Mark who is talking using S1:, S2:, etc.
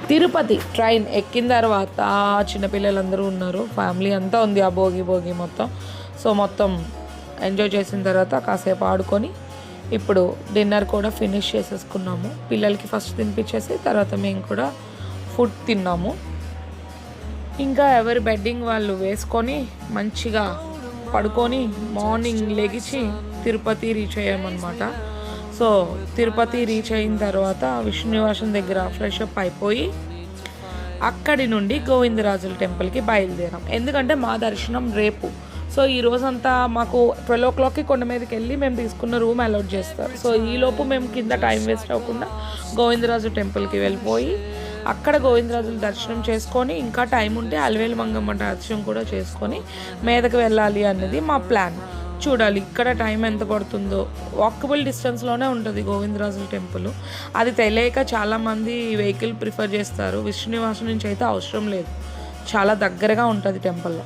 S1: Tirupati train ఎక్కిన తర్వాత చిన్నపిల్లలందరూ ఉన్నారు, ఫ్యామిలీ అంతా ఉంది, ఆ భోగి మొత్తం. సో మొత్తం ఎంజాయ్ చేసిన తర్వాత కాసేపు ఆడుకొని ఇప్పుడు డిన్నర్ కూడా ఫినిష్ చేసేసుకున్నాము. పిల్లలకి ఫస్ట్ తినిపించేసి తర్వాత మేము కూడా ఫుడ్ తిన్నాము. ఇంకా ఎవరి బెడ్డింగ్ వాళ్ళు వేసుకొని మంచిగా పడుకొని మార్నింగ్ లెగిచి తిరుపతి రీచ్ అయ్యామన్నమాట. సో తిరుపతి రీచ్ అయిన తర్వాత విష్ణు నివాసం దగ్గర ఫ్రెష్ అప్ అయిపోయి అక్కడి నుండి గోవిందరాజుల టెంపుల్కి బయలుదేరాం. ఎందుకంటే మా దర్శనం రేపు. సో ఈ రోజంతా మాకు 12 o'clockకి కొండ మీదకి వెళ్ళి మేము తీసుకున్న రూమ్ అలాట్ చేస్తారు. సో ఈలోపు మేము కింద టైం వేస్ట్ అవ్వకుండా గోవిందరాజు టెంపుల్కి వెళ్ళిపోయి అక్కడ గోవిందరాజుల దర్శనం చేసుకొని ఇంకా టైం ఉంటే అలివేలు మంగమ్మ దర్శనం కూడా చేసుకొని మీదకి వెళ్ళాలి అన్నది మా ప్లాన్. చూడాలి ఇక్కడ టైం ఎంత పడుతుందో. వాకబుల్ డిస్టెన్స్లోనే ఉంటుంది గోవిందరాజుల టెంపుల్. అది తెలియక చాలామంది వెహికల్ ప్రిఫర్ చేస్తారు. విష్ణు నివాసం నుంచి అయితే అవసరం లేదు, చాలా దగ్గరగా ఉంటుంది టెంపుల్లో.